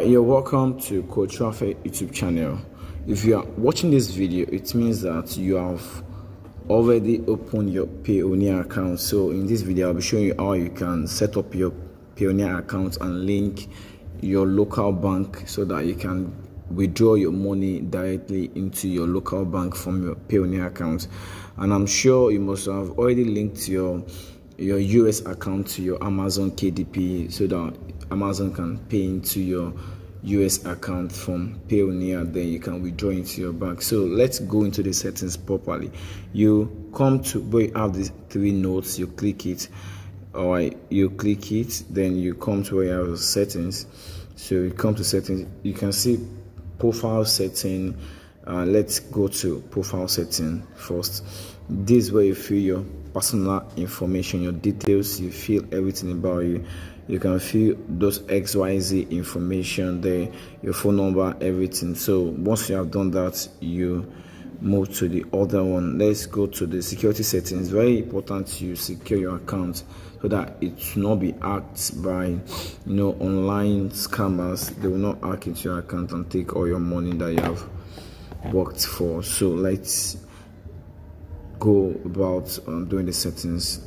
You're welcome to Coach Traffic YouTube channel. If you are watching this video, it means that you have already opened your Payoneer account. So in this video, I'll be showing you how you can set up your Payoneer account and link your local bank so that you can withdraw your money directly into your local bank from your Payoneer account. And I'm sure you must have already linked your US account to your Amazon KDP so that Amazon can pay into your US account from Payoneer, then you can withdraw into your bank. So let's go into the settings properly. You come to where you have these three notes, you click it. All right, you click it, then you come to where you have settings. So you come to settings, you can see profile setting. Let's go to profile setting first. This is where you fill your personal information, your details, you fill everything about you. You can fill those XYZ information there, your phone number, everything. So once you have done that, you move to the other one. Let's go to the security settings. Very important you secure your account so that it will not be hacked by online scammers. They will not hack into your account and take all your money that you have worked for. So let's go about doing the settings.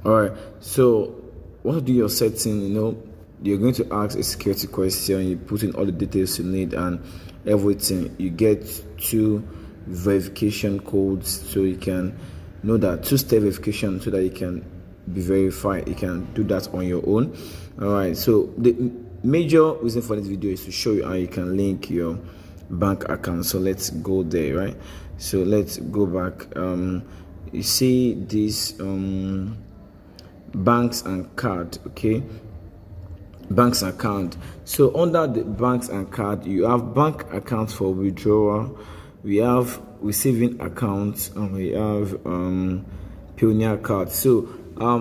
All right, so once you do your setting, you're going to ask a security question. You put in all the details you need and everything. You get two verification codes so you can know that two-step verification so that you can be verified. You can do that on your own. All right, so the major reason for this video is to show you how you can link your bank account. So let's go there. Right, so let's go back. You see this banks and card. Okay, banks account. So under the banks and card, you have bank account for withdrawal, we have receiving accounts, and we have Payoneer card. So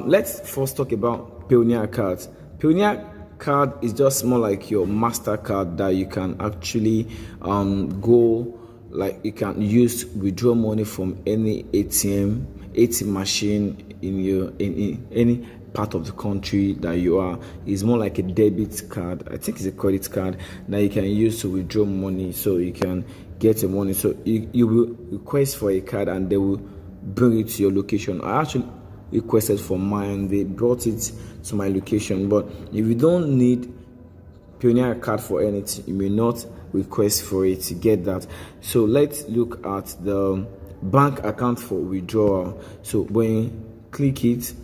let's first talk about Payoneer card. Payoneer card is just more like your MasterCard that you can actually you can use to withdraw money from any ATM machine in any part of the country that you are. It's more like a debit card. I think it's a credit card that you can use to withdraw money, so you can get your money. So you will request for a card and they will bring it to your location. I actually requested for mine, they brought it to my location. But if you don't need Payoneer card for anything, you may not request for it to get that. So let's look at the bank account for withdrawal. So when you click it,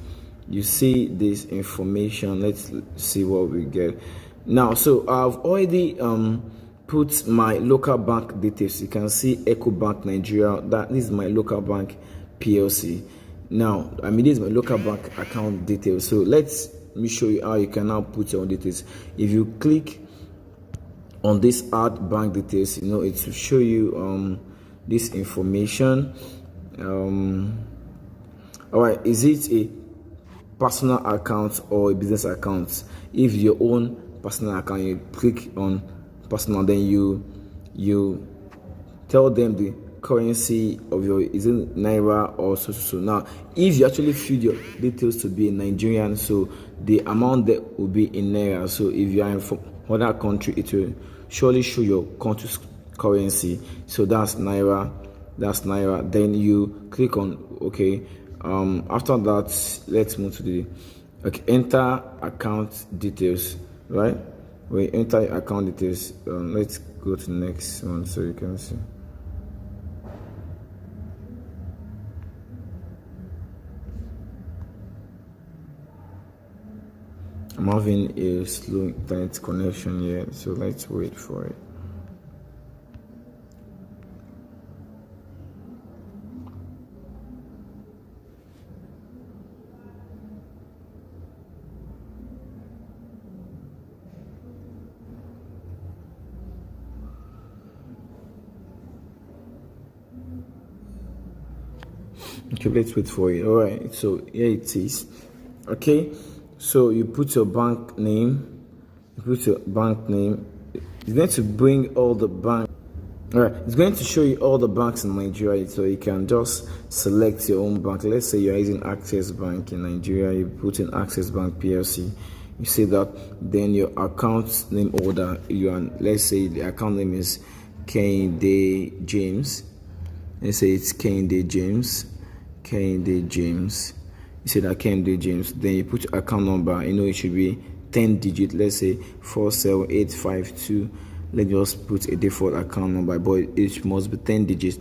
you see this information. Let's see what we get now. So I've already put my local bank details. You can see Echo Bank Nigeria. That is my local bank PLC. Now this is my local bank account details. So let me show you how you can now put your own details. If you click on this add bank details, it will show you this information. All right, is it a personal account or a business account? If your own personal account, you click on personal, then you tell them the currency of your, is it naira or so. Now if you actually fill your details to be a Nigerian, so the amount that will be in naira. So if you are from other country, it will surely show your country's currency. So that's naira. Then you click on okay. After that, let's move to the enter account details. Right, we enter account details. Let's go to the next one so you can see. I'm having a slow internet connection here, so let's wait for it. Okay, let's wait for it. All right, so here it is. Okay, so you put your bank name. It's going to bring all the bank. All right, it's going to show you all the banks in Nigeria, so you can just select your own bank. Let's say you're using Access Bank in Nigeria. You put in Access Bank PLC. You see that. Then your account name order, let's say the account name is Kehinde James. Let's say it's Kehinde James. Kehinde James. You see that Kehinde James. Then you put your account number. It should be 10 digit. Let's say 47852. Let's just put a default account number, but it must be 10 digits.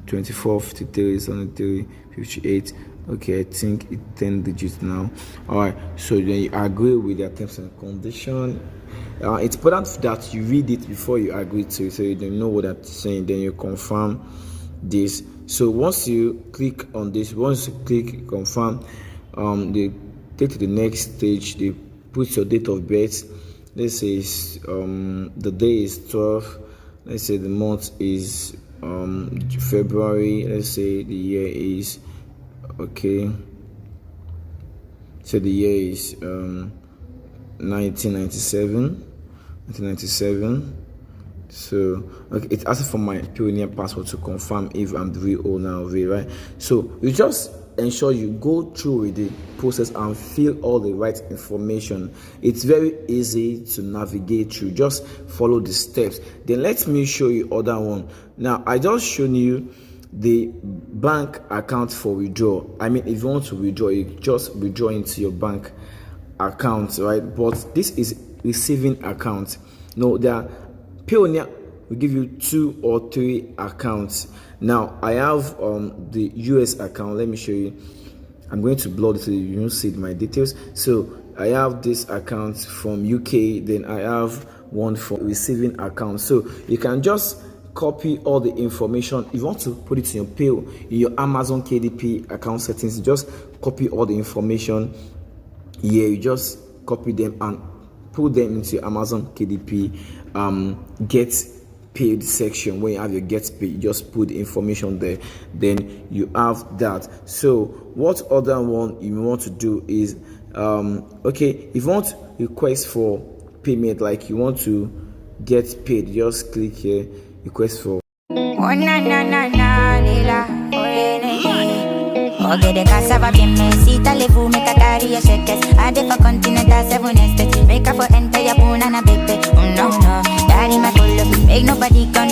24, 53, 73, 58. Okay, I think it's 10 digits now. All right, so then you agree with their terms and conditions. It's important that you read it before you agree to it, so you don't know what that's saying. Then you confirm this. So once you click on this, once you click confirm, they take to the next stage. They put your date of birth. Let's say the day is 12. Let's say the month is February. Let's say the year is okay. So the year is 1997. 1997. So okay, it asks for my Payoneer password to confirm if I'm the real owner of it, right? So you just ensure you go through with the process and fill all the right information. It's very easy to navigate through. Just follow the steps. Then let me show you other one. Now I just shown you the bank account for withdrawal. I mean, if you want to withdraw, you just withdraw into your bank account, right? But this is receiving account. No, there Payoneer will give you 2 or 3 accounts. Now I have the US account. Let me show you. I'm going to blur it so you don't see my details. So I have this account from UK, then I have one for receiving account. So you can just copy all the information. If you want to put it in your in your Amazon KDP account settings, just copy all the information here. You just copy them and put them into your Amazon KDP get paid section. When you have your get paid, you just put the information there, then you have that. So what other one you want to do is okay, if you want request for payment, like you want to get paid, just click here, request for okay, the cassava bien mesita, levu make a carry a shakes. I did for continental 7 estate. Make up for enter your banana baby. Oh no, no, daddy my color. Make nobody come